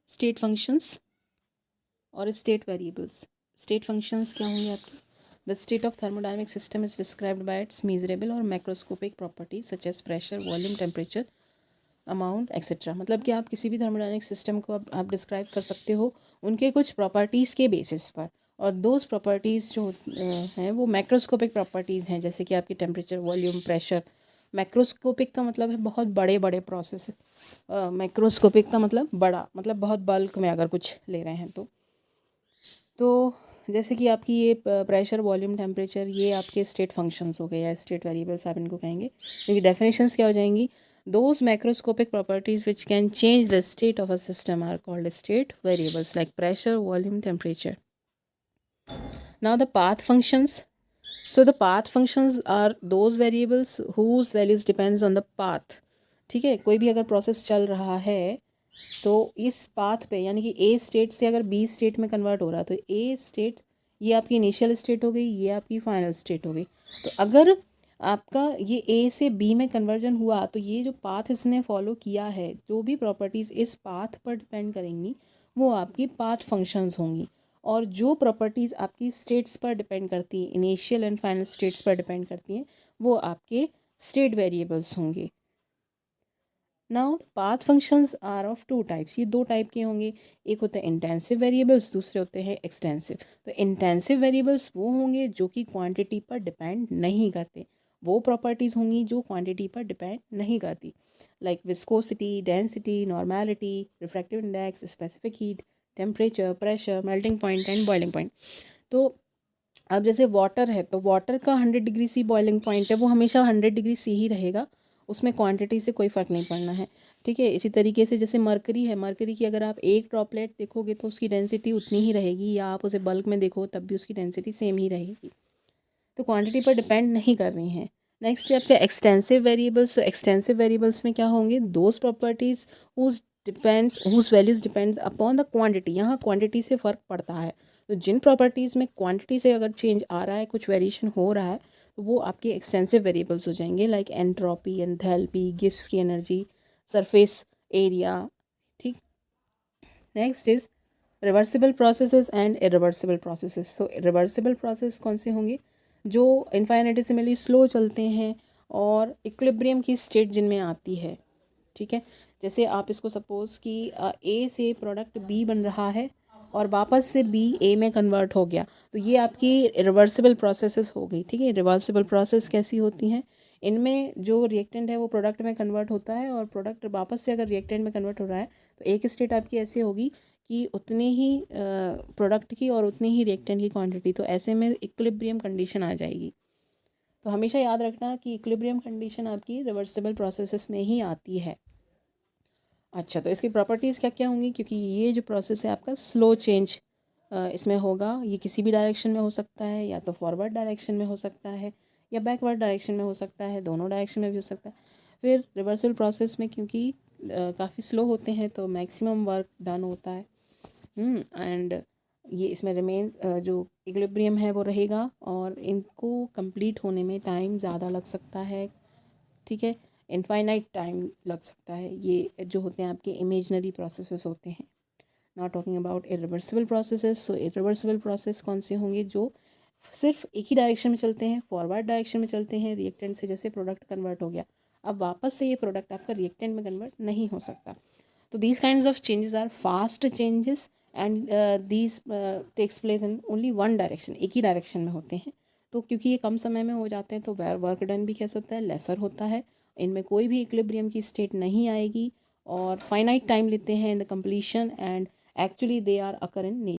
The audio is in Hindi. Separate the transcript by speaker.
Speaker 1: स्टेट फंक्शंस और स्टेट वेरिएबल्स। स्टेट फंक्शंस क्या होंगे आपके? The state of thermodynamic system is described by its measurable और macroscopic properties such as pressure, volume, temperature, amount etcetera. मतलब कि आप किसी भी थर्मोडायनेमिक सिस्टम को आप डिस्क्राइब कर सकते हो उनके कुछ प्रॉपर्टीज़ के बेसिस पर, और दोज प्रॉपर्टीज़ जो हैं वो मैक्रोस्कोपिक प्रॉपर्टीज़ हैं, जैसे कि आपकी टेम्परेचर, वॉल्यूम, प्रेशर। मैक्रोस्कोपिक का मतलब है बहुत बड़े बड़े प्रोसेस, मैक्रोस्कोपिक का मतलब बड़ा, मतलब बहुत बल्क में अगर कुछ ले रहे हैं तो जैसे कि आपकी ये प्रेशर, वॉल्यूम, टेम्परेचर, ये आपके स्टेट फंक्शंस हो गए या स्टेट वेरिएबल्स आप इनको कहेंगे। इनकी डेफिनेशंस क्या हो जाएंगी? Those macroscopic properties which can change the state of a system are called state variables like pressure, volume, temperature. Now the path functions. So the path functions are those variables whose values depends on the path। ठीक है, कोई भी अगर प्रोसेस चल रहा है तो इस पाथ पे, यानी कि ए स्टेट से अगर बी स्टेट में कन्वर्ट हो रहा है तो ए स्टेट ये आपकी इनिशियल स्टेट हो गई, ये आपकी फाइनल स्टेट हो गई। तो अगर आपका ये ए से बी में कन्वर्जन हुआ तो ये जो पाथ इसने फॉलो किया है, जो भी प्रॉपर्टीज़ इस पाथ पर डिपेंड करेंगी वो आपकी पाथ फंक्शंस होंगी। और जो प्रॉपर्टीज़ आपकी स्टेट्स पर डिपेंड करती हैं, इनिशियल एंड फाइनल स्टेट्स पर डिपेंड करती हैं, वो आपके स्टेट वेरिएबल्स होंगे। Now path functions are of two types. ये दो टाइप के होंगे, एक होते हैं इंटेंसिव वेरिएबल्स, दूसरे होते हैं एक्सटेंसिव। तो इंटेंसिव वेरिएबल्स वो होंगे जो कि क्वांटिटी पर डिपेंड नहीं करते, वो प्रॉपर्टीज़ होंगी जो क्वांटिटी पर डिपेंड नहीं करती, like viscosity, density, normality, refractive index, specific heat, temperature, pressure, melting point and boiling point. तो अब जैसे वाटर है तो वाटर का 100 डिग्री सी बॉइलिंग पॉइंट है, वो हमेशा 100 डिग्री सी ही रहेगा, उसमें क्वांटिटी से कोई फ़र्क नहीं पड़ना है। ठीक है, इसी तरीके से जैसे मरकरी है, मरकरी की अगर आप एक ड्रॉपलेट देखोगे तो उसकी डेंसिटी उतनी ही रहेगी, या आप उसे बल्क में देखो तब भी उसकी डेंसिटी सेम ही रहेगी। तो क्वांटिटी पर डिपेंड नहीं कर रही हैं। नेक्स्ट है आपका एक्सटेंसिव वेरिएबल्स। तो एक्सटेंसिव वेरिएबल्स में क्या होंगे? Those properties whose values depends upon the quantity. यहाँ क्वांटिटी से फ़र्क पड़ता है, तो जिन प्रॉपर्टीज़ में क्वांटिटी से अगर चेंज आ रहा है, कुछ वेरिएशन हो रहा है, तो वो आपके एक्सटेंसिव वेरिएबल्स हो जाएंगे, like entropy, enthalpy, Gibbs free energy, surface area. ठीक। Next is reversible processes and irreversible processes. So reversible process कौन से होंगे? जो इनफाइनेटिसिमली स्लो चलते हैं और इक्विलिब्रियम की स्टेट जिनमें आती है। ठीक है, जैसे आप इसको सपोज़ कि ए से प्रोडक्ट बी बन रहा है और वापस से बी ए में कन्वर्ट हो गया, तो ये आपकी रिवर्सिबल प्रोसेसेस हो गई। ठीक है, रिवर्सिबल प्रोसेस कैसी होती हैं? इनमें जो रिएक्टेंट है वो प्रोडक्ट में कन्वर्ट होता है, और प्रोडक्ट वापस से अगर रिएक्टेंट में कन्वर्ट हो रहा है तो एक स्टेट आपकी ऐसी होगी कि उतनी ही प्रोडक्ट की और उतनी ही रिएक्टेंट की क्वांटिटी, तो ऐसे में इक्विलिब्रियम कंडीशन आ जाएगी। तो हमेशा याद रखना कि इक्विलिब्रियम कंडीशन आपकी रिवर्सिबल प्रोसेसेस में ही आती है। अच्छा, तो इसकी प्रॉपर्टीज़ क्या क्या होंगी? क्योंकि ये जो प्रोसेस है आपका स्लो चेंज इसमें होगा, ये किसी भी डायरेक्शन में हो सकता है, या तो फॉरवर्ड डायरेक्शन में हो सकता है या बैकवर्ड डायरेक्शन में हो सकता है, दोनों डायरेक्शन में भी हो सकता है। फिर रिवर्सल प्रोसेस में क्योंकि काफ़ी स्लो होते हैं तो मैक्सिमम वर्क डन होता है। एंड ये इसमें रिमेन जो इक्विलिब्रियम है वो रहेगा, और इनको कंप्लीट होने में टाइम ज़्यादा लग सकता है। ठीक है, इनफाइनाइट टाइम लग सकता है। ये जो होते हैं आपके इमेजनरी प्रोसेसेस होते हैं। Not talking about irreversible processes. So irreversible process कौन से होंगे? जो सिर्फ एक ही डायरेक्शन में चलते हैं, फॉरवर्ड डायरेक्शन में चलते हैं, रिएक्टेंट से जैसे प्रोडक्ट कन्वर्ट हो गया, अब वापस से ये प्रोडक्ट आपका रिएक्टेंट में कन्वर्ट नहीं हो सकता। तो these kinds of changes are fast changes and these takes place in only one direction, एक ही डायरेक्शन में होते हैं। तो क्योंकि ये कम समय में हो जाते हैं तो वर्क डन भी कैसे होता है? लेसर होता है। इनमें कोई भी इक्विलिब्रियम की स्टेट नहीं आएगी, और फाइनाइट टाइम लेते हैं in the completion, and actually they are occur in nature.